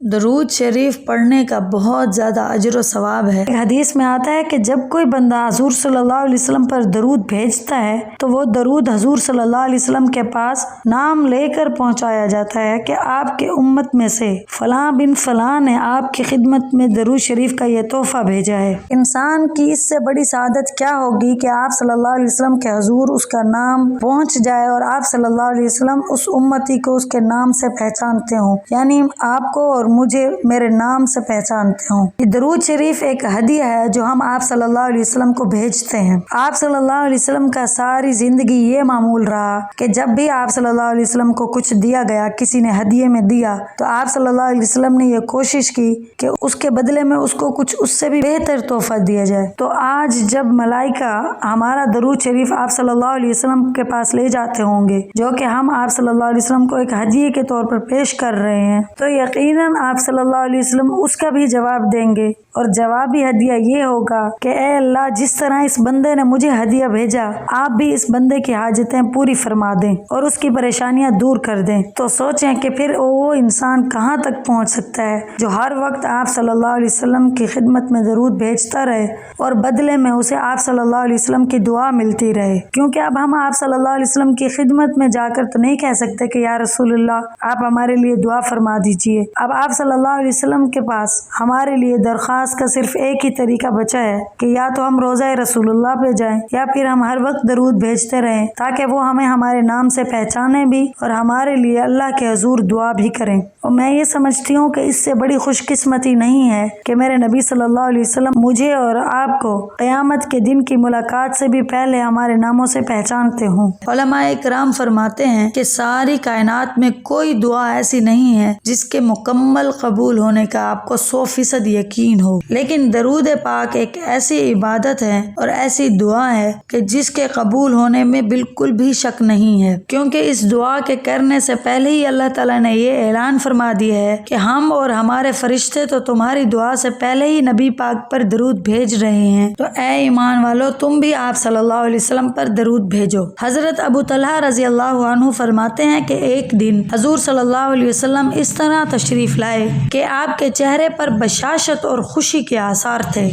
درود شریف پڑھنے کا بہت زیادہ اجر و ثواب ہے۔ حدیث میں آتا ہے کہ جب کوئی بندہ حضور صلی اللہ علیہ وسلم پر درود بھیجتا ہے تو وہ درود حضور صلی اللہ علیہ وسلم کے پاس نام لے کر پہنچایا جاتا ہے کہ آپ کے امت میں سے فلاں بن فلاں نے آپ کی خدمت میں درود شریف کا یہ تحفہ بھیجا ہے۔ انسان کی اس سے بڑی سعادت کیا ہوگی کہ آپ صلی اللہ علیہ وسلم کے حضور اس کا نام پہنچ جائے اور آپ صلی اللہ علیہ وسلم اس امتی کو اس کے نام سے پہچانتے ہوں، یعنی آپ کو اور مجھے میرے نام سے پہچانتے ہوں۔ یہ درود شریف ایک ہدیہ ہے جو ہم آپ صلی اللہ علیہ وسلم کو بھیجتے ہیں۔ آپ صلی اللہ علیہ وسلم کا ساری زندگی یہ معمول رہا کہ جب بھی آپ صلی اللہ علیہ وسلم کو کچھ دیا گیا، کسی نے ہدیے میں دیا، تو آپ صلی اللہ علیہ وسلم نے یہ کوشش کی کہ اس کے بدلے میں اس کو کچھ اس سے بھی بہتر تحفہ دیا جائے۔ تو آج جب ملائکہ ہمارا درود شریف آپ صلی اللہ علیہ وسلم کے پاس لے جاتے ہوں گے، جو کہ ہم آپ صلی اللہ علیہ وسلم کو ایک ہدیے کے طور پر پیش کر رہے ہیں، تو یقیناً آپ صلی اللہ علیہ وسلم اس کا بھی جواب دیں گے، اور جوابی ہدیہ یہ ہوگا کہ اے اللہ، جس طرح اس بندے نے مجھے ہدیہ بھیجا، آپ بھی اس بندے کی حاجتیں پوری فرما دیں اور اس کی پریشانیاں دور کر دیں۔ تو سوچیں کہ پھر وہ انسان کہاں تک پہنچ سکتا ہے جو ہر وقت آپ صلی اللہ علیہ وسلم کی خدمت میں درود بھیجتا رہے اور بدلے میں اسے آپ صلی اللہ علیہ وسلم کی دعا ملتی رہے۔ کیونکہ اب ہم آپ صلی اللہ علیہ وسلم کی خدمت میں جا کر تو نہیں کہہ سکتے کہ یا رسول اللہ آپ ہمارے لیے دعا فرما دیجئے۔ اب آپ صلی اللہ علیہ وسلم کے پاس ہمارے لیے درخواست کا صرف ایک ہی طریقہ بچا ہے کہ یا تو ہم روضہ رسول اللہ پہ جائیں یا پھر ہم ہر وقت درود بھیجتے رہیں تاکہ وہ ہمیں ہمارے نام سے پہچانے بھی اور ہمارے لیے اللہ کے حضور دعا بھی کریں۔ اور میں یہ سمجھتی ہوں کہ اس سے بڑی خوش قسمتی نہیں ہے کہ میرے نبی صلی اللہ علیہ وسلم مجھے اور آپ کو قیامت کے دن کی ملاقات سے بھی پہلے ہمارے ناموں سے پہچانتے ہوں۔ علماء کرام فرماتے ہیں کہ ساری کائنات میں کوئی دعا ایسی نہیں ہے جس کے مکمل قبول ہونے کا آپ کو 100% یقین ہو، لیکن درود پاک ایک ایسی عبادت ہے اور ایسی دعا ہے کہ جس کے قبول ہونے میں بالکل بھی شک نہیں ہے، کیونکہ اس دعا کے کرنے سے پہلے ہی اللہ تعالیٰ نے یہ اعلان فرما دیا ہے کہ ہم اور ہمارے فرشتے تو تمہاری دعا سے پہلے ہی نبی پاک پر درود بھیج رہے ہیں، تو اے ایمان والو تم بھی آپ صلی اللہ علیہ وسلم پر درود بھیجو۔ حضرت ابو طلحہ رضی اللہ عنہ فرماتے ہیں کہ ایک دن حضور صلی اللہ علیہ وسلم اس طرح تشریف لائے کہ آپ کے چہرے پر بشاشت اور خوشی کے آثار تھے،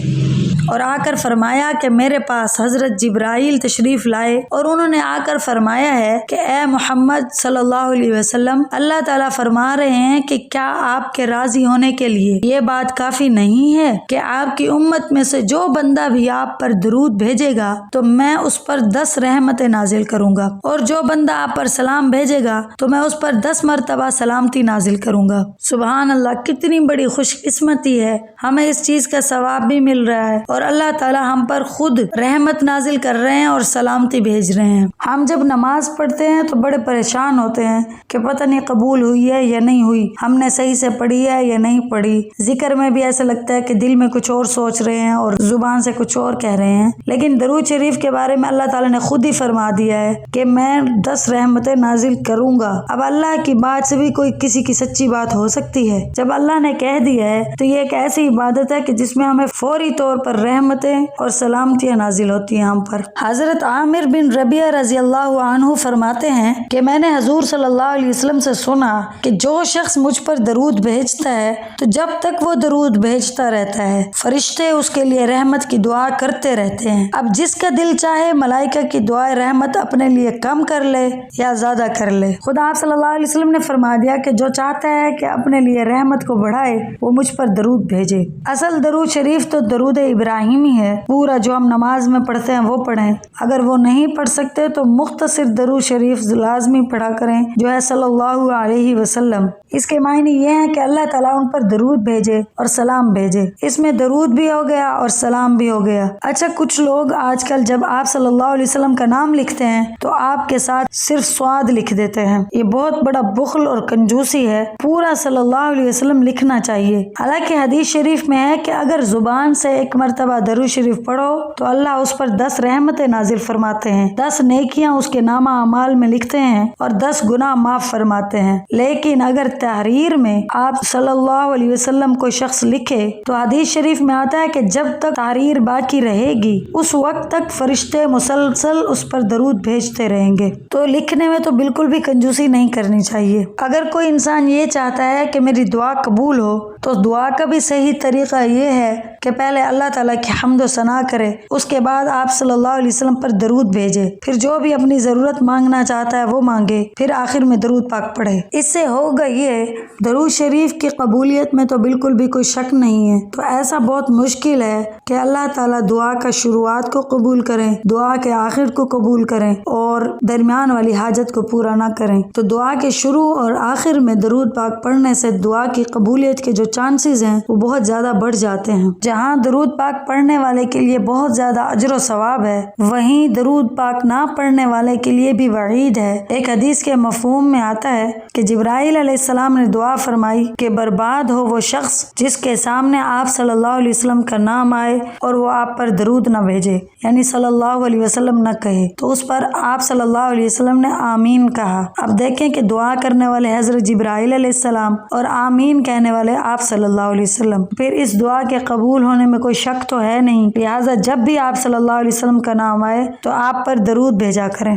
اور آ کر فرمایا کہ میرے پاس حضرت جبرائیل تشریف لائے اور انہوں نے آ کر فرمایا ہے کہ اے محمد صلی اللہ علیہ وسلم، اللہ تعالیٰ فرما رہے ہیں کہ کیا آپ کے راضی ہونے کے لیے یہ بات کافی نہیں ہے کہ آپ کی امت میں سے جو بندہ بھی آپ پر درود بھیجے گا تو میں اس پر 10 رحمتیں نازل کروں گا، اور جو بندہ آپ پر سلام بھیجے گا تو میں اس پر 10 مرتبہ سلامتی نازل کروں گا۔ سبحان اللہ، کتنی بڑی خوش قسمتی ہے، ہمیں اس چیز کا ثواب بھی مل رہا ہے اور اللہ تعالیٰ ہم پر خود رحمت نازل کر رہے ہیں اور سلامتی بھیج رہے ہیں۔ ہم جب نماز پڑھتے ہیں تو بڑے پریشان ہوتے ہیں کہ پتہ نہیں قبول ہوئی ہے یا نہیں ہوئی، ہم نے صحیح سے پڑھی ہے یا نہیں پڑھی، ذکر میں بھی ایسا لگتا ہے کہ دل میں کچھ اور سوچ رہے ہیں اور زبان سے کچھ اور کہہ رہے ہیں، لیکن درود شریف کے بارے میں اللہ تعالیٰ نے خود ہی فرما دیا ہے کہ میں 10 رحمتیں نازل کروں گا۔ اب اللہ کی بات سے بھی کوئی کسی کی سچی بات ہو سکتی ہے؟ جب اللہ نے کہہ دیا ہے تو یہ ایک ایسی عبادت ہے کہ جس میں ہمیں فوری طور پر رحمتیں اور سلامتیاں نازل ہوتی ہیں ہم پر۔ حضرت عامر بن ربیعہ رضی اللہ عنہ فرماتے ہیں کہ میں نے حضور صلی اللہ علیہ وسلم سے سنا کہ جو شخص مجھ پر درود بھیجتا ہے تو جب تک وہ درود بھیجتا رہتا ہے فرشتے اس کے لیے رحمت کی دعا کرتے رہتے ہیں۔ اب جس کا دل چاہے ملائکہ کی دعائے رحمت اپنے لیے کم کر لے یا زیادہ کر لے۔ خدا آپ صلی اللہ علیہ وسلم نے فرما دیا کہ جو چاہتا ہے کہ اپنے لیے رحمت کو بڑھائے وہ مجھ پر درود بھیجے۔ اصل درود شریف تو درود ابراہیمی ہے، پورا جو ہم نماز میں پڑھتے ہیں وہ پڑھیں، اگر وہ نہیں پڑھ سکتے تو مختصر درود شریف لازمی پڑھا کریں جو ہے صلی اللہ علیہ وسلم۔ اس کے معنی یہ ہیں کہ اللہ تعالیٰ ان پر درود بھیجے اور سلام بھیجے، اس میں درود بھی ہو گیا اور سلام بھی ہو گیا۔ اچھا، کچھ لوگ آج کل جب آپ صلی اللہ علیہ وسلم کا نام لکھتے ہیں تو آپ کے ساتھ صرف سواد لکھ دیتے ہیں، یہ بہت بڑا بخل اور کنجوسی ہے، پورا صلی اللہ علیہ وسلم لکھنا چاہیے۔ حالانکہ حدیث شریف میں ہے کہ اگر زبان سے ایک مرتبہ مرتبہ درود شریف پڑھو تو اللہ اس پر 10 رحمتیں نازل فرماتے ہیں، 10 نیکیاں اس کے نامہ اعمال میں لکھتے ہیں اور 10 گناہ معاف فرماتے ہیں۔ لیکن اگر تحریر میں آپ صلی اللہ علیہ وسلم کو شخص لکھے تو حدیث شریف میں آتا ہے کہ جب تک تحریر باقی رہے گی اس وقت تک فرشتے مسلسل اس پر درود بھیجتے رہیں گے۔ تو لکھنے میں تو بالکل بھی کنجوسی نہیں کرنی چاہیے۔ اگر کوئی انسان یہ چاہتا ہے کہ میری دعا قبول ہو تو دعا کا بھی صحیح طریقہ یہ ہے کہ پہلے اللہ تعالیٰ کی حمد و ثنا کرے، اس کے بعد آپ صلی اللہ علیہ وسلم پر درود بھیجے، پھر جو بھی اپنی ضرورت مانگنا چاہتا ہے وہ مانگے، پھر آخر میں درود پاک پڑھے۔ اس سے ہوگا یہ درود شریف کی قبولیت میں تو بالکل بھی کوئی شک نہیں ہے۔ تو ایسا بہت مشکل ہے کہ اللہ تعالیٰ دعا کا شروعات کو قبول کریں، دعا کے آخر کو قبول کریں اور درمیان والی حاجت کو پورا نہ کریں۔ تو دعا کے شروع اور آخر میں درود پاک پڑھنے سے دعا کی قبولیت کے جو چانسز ہیں وہ بہت زیادہ بڑھ جاتے ہیں۔ جہاں درود پاک پڑھنے والے کے لیے بہت زیادہ اجر و ثواب ہے، وہیں درود پاک نہ پڑھنے والے کے لیے بھی وعید ہے۔ ایک حدیث کے مفہوم میں آتا ہے کہ جبرائیل علیہ السلام نے دعا فرمائی کہ برباد ہو وہ شخص جس کے سامنے آپ صلی اللہ علیہ وسلم کا نام آئے اور وہ آپ پر درود نہ بھیجے، یعنی صلی اللہ علیہ وسلم نہ کہے۔ تو اس پر آپ صلی اللہ علیہ وسلم نے آمین کہا۔ اب دیکھیں کہ دعا کرنے والے حضرت جبرائیل علیہ السلام اور آمین کہنے والے آپ صلی اللہ علیہ وسلم، پھر اس دعا کے قبول ہونے میں کوئی شک تو ہے نہیں، لہٰذا جب بھی آپ صلی اللہ علیہ وسلم کا نام آئے تو آپ پر درود بھیجا کریں۔